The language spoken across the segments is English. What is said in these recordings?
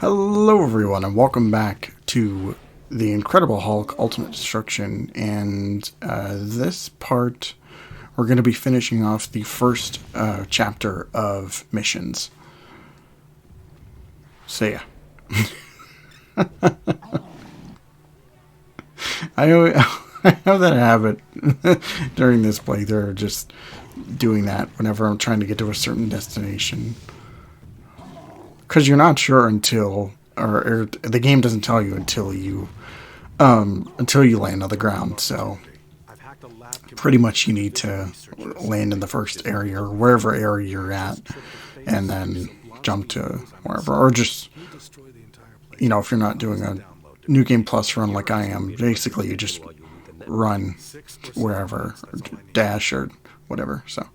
Hello everyone and welcome back to the Incredible Hulk Ultimate Destruction, and this part we're going to be finishing off the first chapter of missions. So yeah. I have that habit during this playthrough, just doing that whenever I'm trying to get to a certain destination. Because you're not sure until, or the game doesn't tell you until you land on the ground. So pretty much you need to land in the first area or wherever area you're at, and then jump to wherever, or just, you know, if you're not doing a New Game Plus run like I am, basically you just run wherever, or dash or whatever. So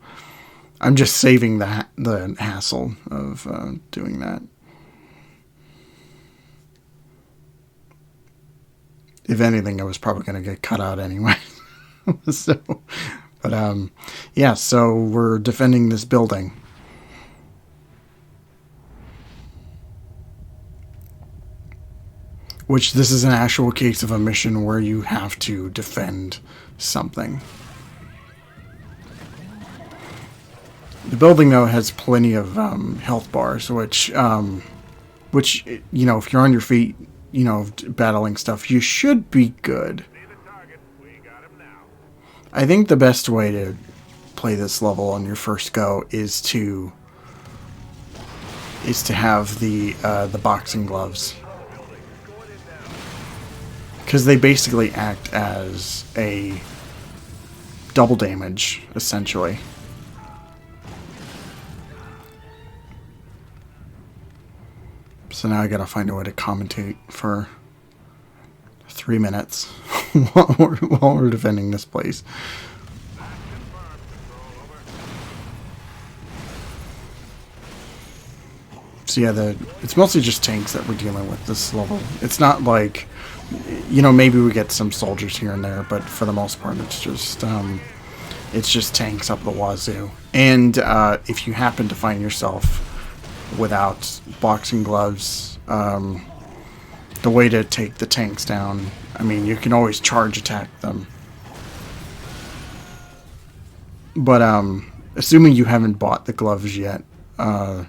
I'm just saving the hassle of doing that. If anything, I was probably going to get cut out anyway. Yeah, so we're defending this building. Which, this is an actual case of a mission where you have to defend something. The building, though, has plenty of health bars, which, you know, if you're on your feet, you know, battling stuff, you should be good. I think the best way to play this level on your first go is to have the boxing gloves, because they basically act as a double damage, essentially. So now I gotta find a way to commentate for 3 minutes while we're defending this place. So yeah, it's mostly just tanks that we're dealing with this level. It's not like, you know, maybe we get some soldiers here and there, but for the most part, it's just tanks up the wazoo. And if you happen to find yourself without boxing gloves, the way to take the tanks down, I mean, you can always charge attack them, but assuming you haven't bought the gloves yet, the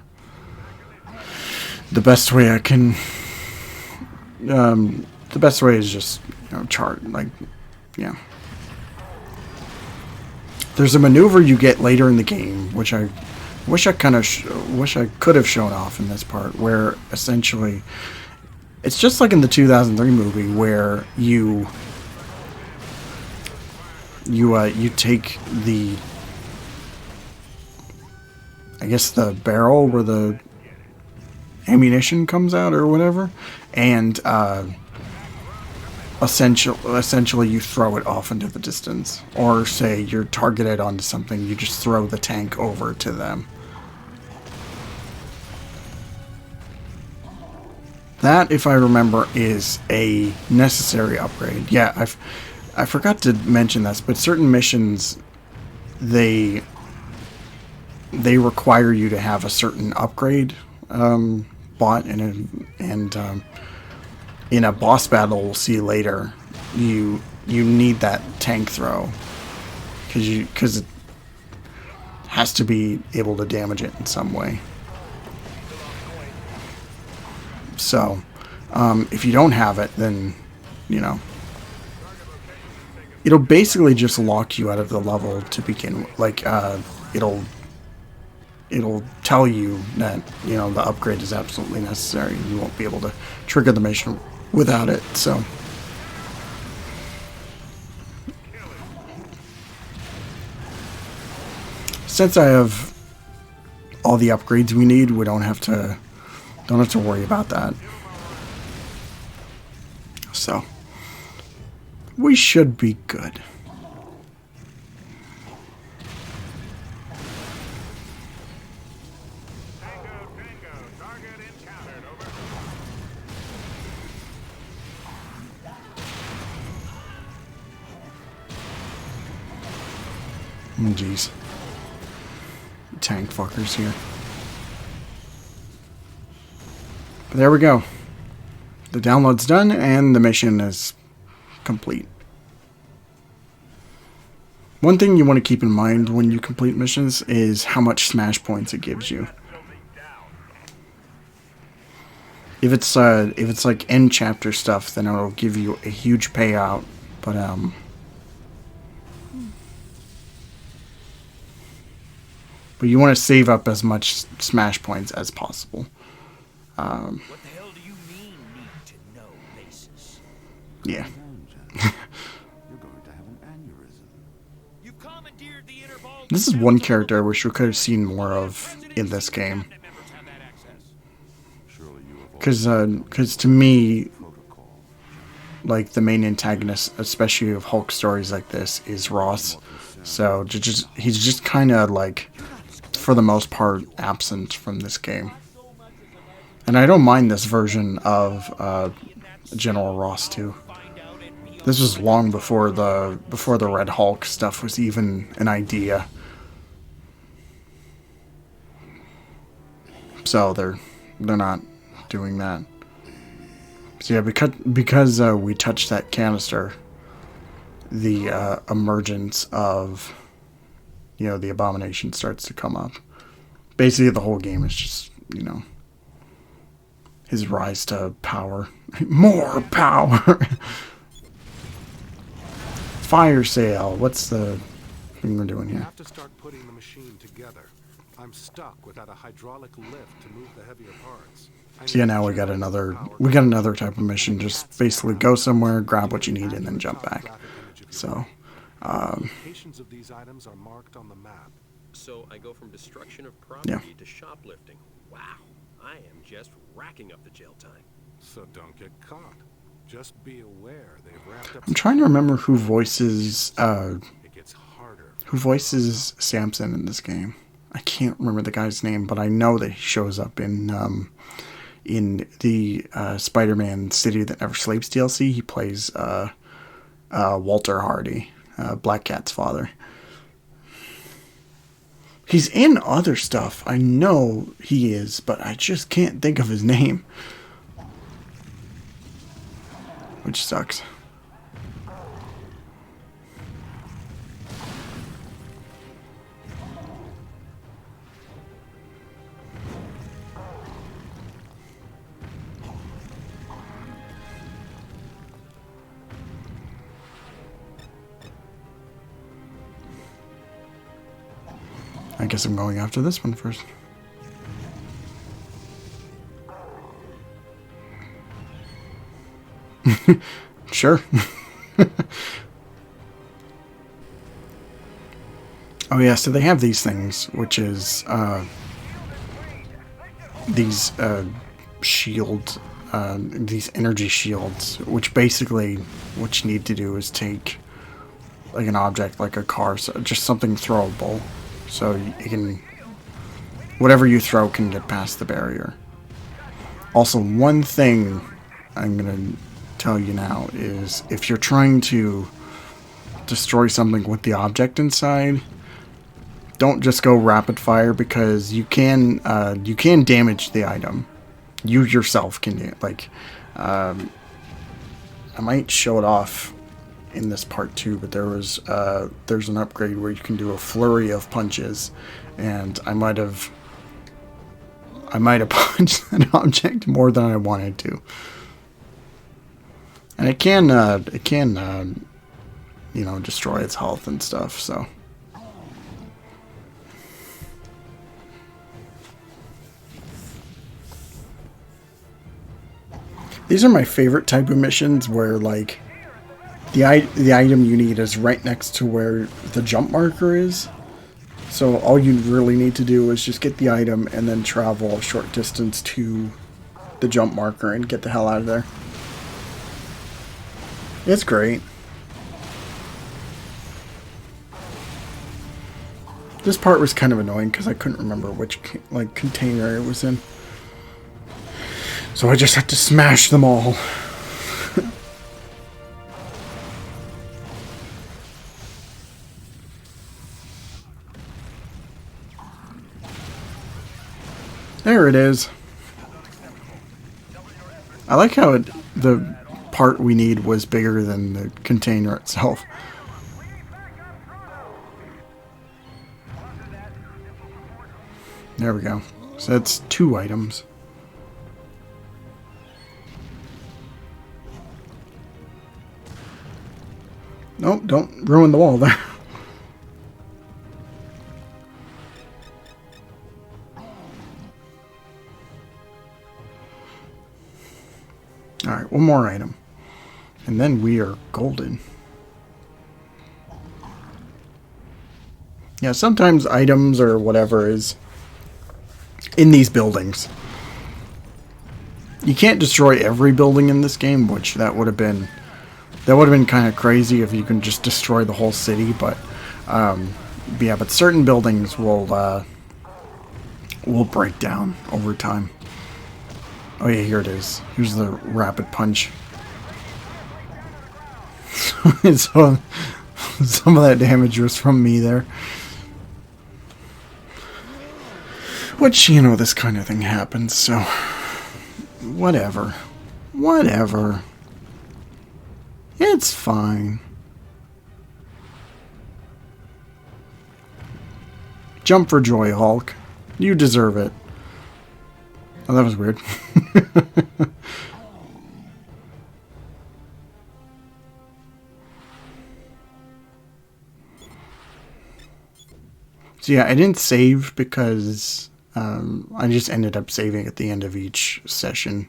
best way is just, you know, charge, like, yeah. There's a maneuver you get later in the game, which I wish I could have shown off in this part, where essentially it's just like in the 2003 movie, where you take the, I guess, the barrel where the ammunition comes out or whatever, and essentially you throw it off into the distance. Or say you're targeted onto something, you just throw the tank over to them. That, if I remember, is a necessary upgrade. Yeah, I forgot to mention this, but certain missions, they require you to have a certain upgrade bought, and in a boss battle we'll see later, you need that tank throw, because it has to be able to damage it in some way. So if you don't have it, then, you know, it'll basically just lock you out of the level to begin with. Like, it'll tell you that, you know, the upgrade is absolutely necessary. You won't be able to trigger the mission without it. So since I have all the upgrades we need, we don't have to worry about that. So we should be good. Oh, jeez. Tank fuckers here. But there we go. The download's done and the mission is complete. One thing you want to keep in mind when you complete missions is how much smash points it gives you. If it's like end chapter stuff, then it'll give you a huge payout. But you want to save up as much smash points as possible. What the hell do you mean, need to know basis? Yeah. You're going to have an aneurysm. You've commandeered the interval. This is one character I wish we could have seen more of in this game. Surely you have Because to me, like, the main antagonist, especially of Hulk stories like this, is Ross. So he's just kind of, like, for the most part, absent from this game. And I don't mind this version of General Ross too. This was long before the Red Hulk stuff was even an idea. So they're not doing that. So yeah, because we touched that canister, the emergence of, you know, the Abomination starts to come up. Basically, the whole game is just, you know, his rise to power. More power! Fire sale. What's the thing we're doing You here? have to start putting the machine together. I'm stuck without a hydraulic lift to move the heavier parts. So yeah, now we got another type of mission. Just basically go somewhere, grab what you need, and then jump back. So, Locations of these items are marked on the map. So I go from destruction of property to shoplifting. Wow, I am just racking up the jail time. So don't get caught. Just be aware they've wrapped up. I'm trying to remember who voices It gets harder. Samson in this game. I can't remember the guy's name, but I know that he shows up in the Spider-Man City That Never Sleeps DLC. He plays Walter Hardy, Black Cat's father. He's in other stuff. I know he is, but I just can't think of his name. Which sucks. I guess I'm going after this one first. Sure. Oh yeah, so they have these things, which is these shield, these energy shields, which basically what you need to do is take like an object, like a car, so just something throwable, so you can, whatever you throw can get past the barrier. Also, one thing I'm gonna tell you now is if you're trying to destroy something with the object inside, don't just go rapid fire, because you can damage the item. You yourself can, like, I might show it off in this part too, but there's an upgrade where you can do a flurry of punches, and I might have punched that object more than I wanted to. And it can you know, destroy its health and stuff, so. These are my favorite type of missions, where, like, the item you need is right next to where the jump marker is. So all you really need to do is just get the item and then travel a short distance to the jump marker and get the hell out of there. It's great. This part was kind of annoying because I couldn't remember which container it was in. So I just had to smash them all. There it is. I like how the part we need was bigger than the container itself. There we go. So that's 2 items. Nope, don't ruin the wall there. Alright, one more item. And then we are golden. Yeah, sometimes items or whatever is in these buildings. You can't destroy every building in this game, which that would have been kind of crazy if you can just destroy the whole city, but yeah, but certain buildings will break down over time. Oh yeah, here it is. Here's the rapid punch. So some of that damage was from me there. Which, you know, this kind of thing happens, so whatever. Whatever. It's fine. Jump for joy, Hulk. You deserve it. Oh, that was weird. So yeah, I didn't save because I just ended up saving at the end of each session.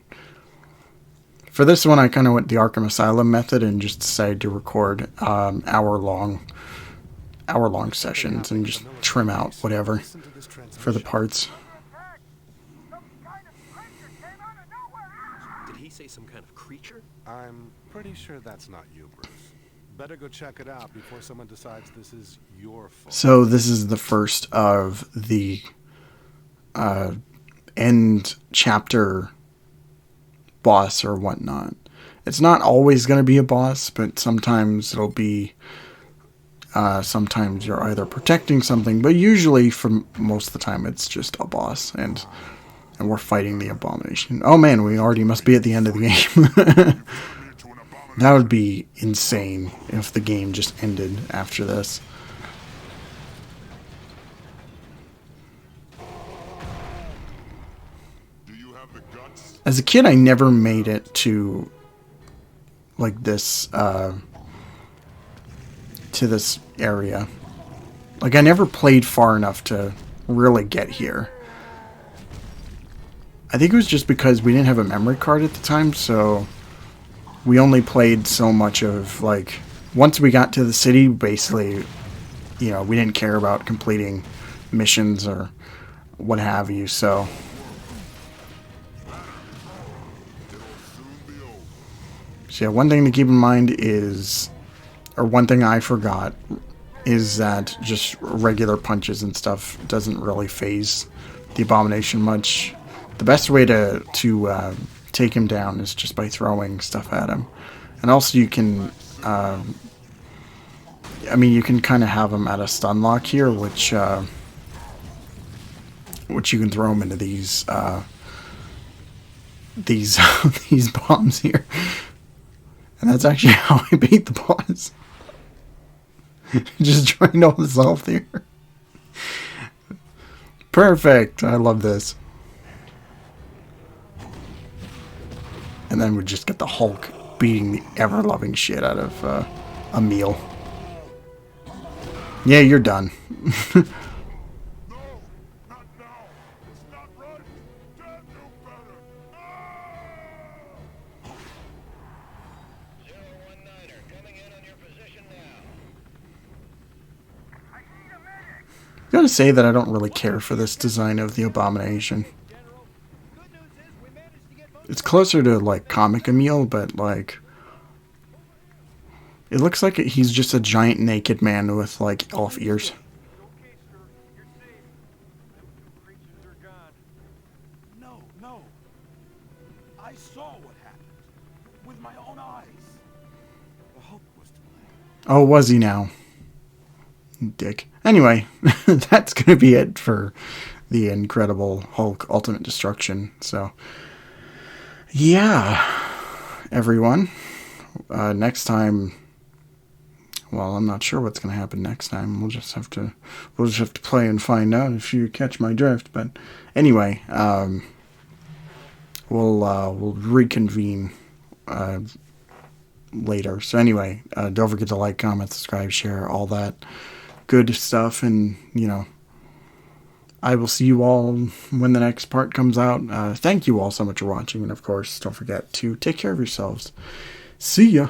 For this one, I kind of went the Arkham Asylum method and just decided to record hour-long sessions and just trim out whatever for the parts. Did he say some kind of creature? I'm pretty sure that's not you, Bruce. Better go check it out before someone decides this is your fault. So this is the first of the end chapter boss or whatnot. It's not always going to be a boss, but sometimes it'll be sometimes you're either protecting something, but usually for most of the time it's just a boss, and we're fighting the Abomination. Oh man, we already must be at the end of the game. That would be insane if the game just ended after this. As a kid, I never made it to like this to this area. Like, I never played far enough to really get here. I think it was just because we didn't have a memory card at the time, so we only played so much of, like, once we got to the city, basically, you know, we didn't care about completing missions or what have you, so yeah, one thing to keep in mind is, or one thing I forgot, is that just regular punches and stuff doesn't really phase the Abomination much. The best way to take him down is just by throwing stuff at him. And also you can, I mean, you can kind of have him at a stun lock here, which you can throw him into these bombs here. And that's actually how I beat the boss. Just drained all his health here. Perfect. I love this. And then we just get the Hulk beating the ever-loving shit out of Emil. Yeah, you're done. I gotta say that I don't really care for this design of the Abomination. It's closer to, like, comic Emil, but, like, it looks like he's just a giant naked man with, like, elf ears. No. I saw what happened with my own eyes. The Hulk was to blame. Oh, was he now? Dick. Anyway, that's going to be it for the Incredible Hulk Ultimate Destruction. So, yeah. everyone. Next time, well, I'm not sure what's going to happen next time. We'll just have to play and find out, if you catch my drift. But anyway, we'll reconvene later. So anyway, don't forget to like, comment, subscribe, share, all that good stuff. And, you know, I will see you all when the next part comes out. Thank you all so much for watching. And, of course, don't forget to take care of yourselves. See ya.